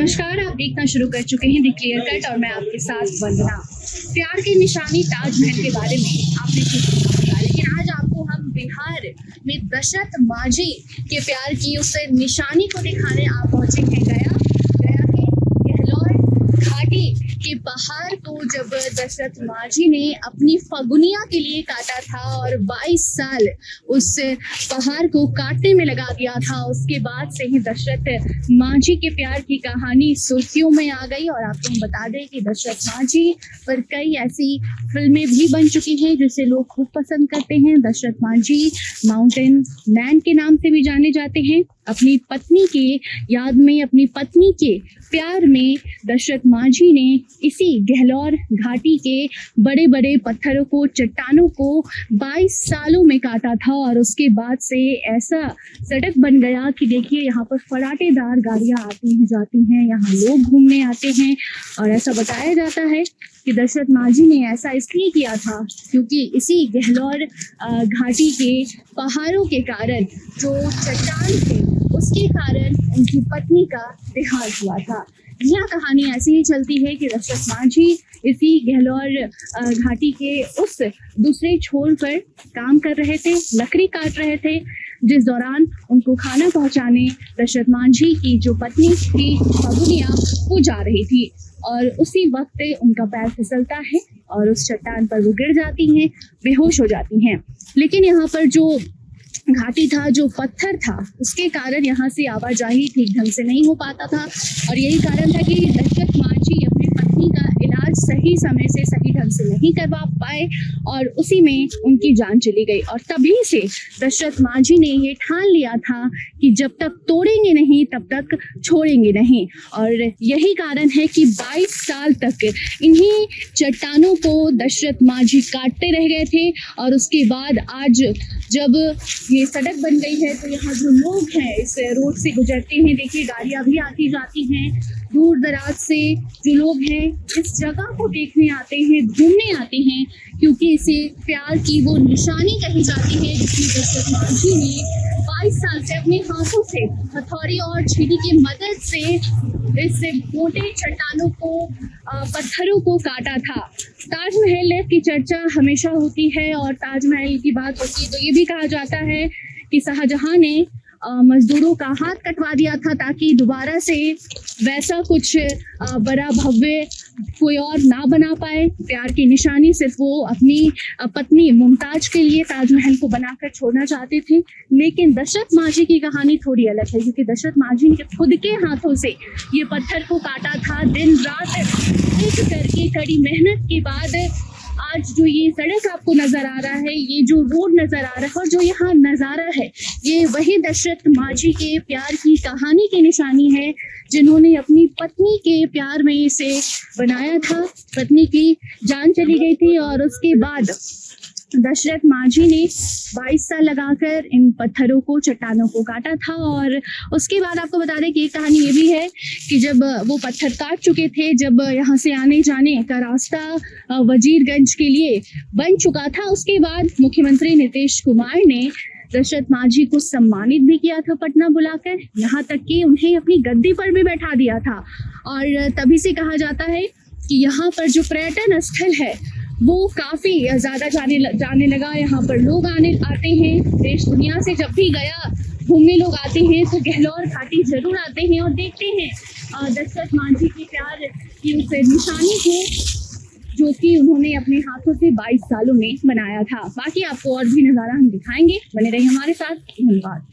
नमस्कार, आप देखना शुरू कर चुके हैं द क्लियर कट और मैं आपके साथ वंदना। प्यार की निशानी ताजमहल के बारे में आपने कुछ सुना, लेकिन आज आपको हम बिहार में दशरथ माझी के प्यार की उस निशानी को दिखाने आप पहुंचे हैं गया के गहलोर घाटी के पहाड़ को, जब दशरथ माझी ने अपनी फगुनिया के लिए काटा था और 22 साल उस पहाड़ को काटने में लगा दिया था। उसके बाद से ही दशरथ माझी के प्यार की कहानी सुर्खियों में आ गई। और आपको हम बता दें कि दशरथ माझी पर कई ऐसी फिल्में भी बन चुकी हैं जिसे लोग खूब पसंद करते हैं। दशरथ माझी माउंटेन मैन के नाम से भी जाने जाते हैं। अपनी पत्नी के याद में, अपनी पत्नी के प्यार में दशरथ माझी ने इसी गहलोर घाटी के बड़े बड़े पत्थरों को, चट्टानों को 22 सालों में काटा था। और उसके बाद से ऐसा सड़क बन गया कि देखिए यहाँ पर फराटेदार गाड़ियां आती हैं जाती हैं, यहाँ लोग घूमने आते हैं। और ऐसा बताया जाता है कि दशरथ माझी ने ऐसा इसलिए किया था क्योंकि इसी गहलोर घाटी के पहाड़ों के कारण, जो चट्टान थे उसके कारण उनकी पत्नी का देहांत हुआ था। यह कहानी ऐसी ही चलती है कि दशरथ माझी इसी गहलोर घाटी के उस दूसरे छोर पर काम कर रहे थे, लकड़ी काट रहे थे, जिस दौरान उनको खाना पहुंचाने दशरथ माझी की जो पत्नी थी फगुनिया वो जा रही थी। और उसी वक्त उनका पैर फिसलता है और उस चट्टान पर वो गिर जाती हैं, बेहोश हो जाती हैं। लेकिन यहाँ पर जो घाटी था, जो पत्थर था, उसके कारण यहाँ से आवाजाही ठीक ढंग से नहीं हो पाता था। और यही कारण था कि दशरथ माझी अपनी पत्नी का इलाज सही समय से, सही ढंग से नहीं करवा पाए और उसी में उनकी जान चली गई। और तभी से दशरथ माझी ने ये ठान लिया था कि जब तक तोड़ेंगे नहीं तब तक छोड़ेंगे नहीं। और यही कारण है कि 22 साल तक इन्हीं चट्टानों को दशरथ माझी काटते रह गए थे। और उसके बाद आज जब ये सड़क बन गई है तो यहाँ जो लोग हैं इस रोड से गुजरते हैं, देखिए गाड़ियां भी आती जाती हैं, दूर दराज से जो लोग हैं इस जगह को देखने आते हैं, घूमने आते हैं, क्योंकि इसे प्यार की वो निशानी कही जाती है जिसमें दशरथ माझी ने 22 साल से अपने हाथों से हथौड़ी और छींटी की मदद से इस मोटे चट्टानों को, पत्थरों को काटा था। ताजमहल की चर्चा हमेशा होती है और ताजमहल की बात होती है तो ये भी कहा जाता है कि शाहजहां ने मजदूरों का हाथ कटवा दिया था ताकि दोबारा से वैसा कुछ बड़ा भव्य कोई और ना बना पाए। प्यार की निशानी सिर्फ वो अपनी पत्नी मुमताज के लिए ताजमहल को बनाकर छोड़ना चाहते थे। लेकिन दशरथ माझी की कहानी थोड़ी अलग है, क्योंकि दशरथ माझी ने खुद के हाथों से ये पत्थर को काटा था। दिन रात एक करके कड़ी मेहनत के बाद आज जो ये सड़क आपको नजर आ रहा है, ये जो रोड नजर आ रहा है और जो यहाँ नजारा है, ये वही दशरथ माझी के प्यार की कहानी की निशानी है जिन्होंने अपनी पत्नी के प्यार में इसे बनाया था। पत्नी की जान चली गई थी और उसके बाद दशरथ माझी ने 22 साल लगाकर इन पत्थरों को, चट्टानों को काटा था। और उसके बाद आपको बता दें कि एक कहानी ये भी है कि जब वो पत्थर काट चुके थे, जब यहाँ से आने जाने का रास्ता वजीरगंज के लिए बन चुका था, उसके बाद मुख्यमंत्री नीतीश कुमार ने दशरथ माझी को सम्मानित भी किया था पटना बुलाकर, यहाँ तक कि उन्हें अपनी गद्दी पर भी बैठा दिया था। और तभी से कहा जाता है कि यहाँ पर जो पर्यटन स्थल है वो काफी ज्यादा जाने लगा। यहाँ पर लोग आते हैं, देश दुनिया से जब भी गया घूमने लोग आते हैं तो गहलोर घाटी जरूर आते हैं और देखते हैं दशरथ माझी के प्यार की उस निशानी को जो कि उन्होंने अपने हाथों से 22 सालों में बनाया था। बाकी आपको और भी नजारा हम दिखाएंगे, बने रहिए हमारे साथ। धन्यवाद।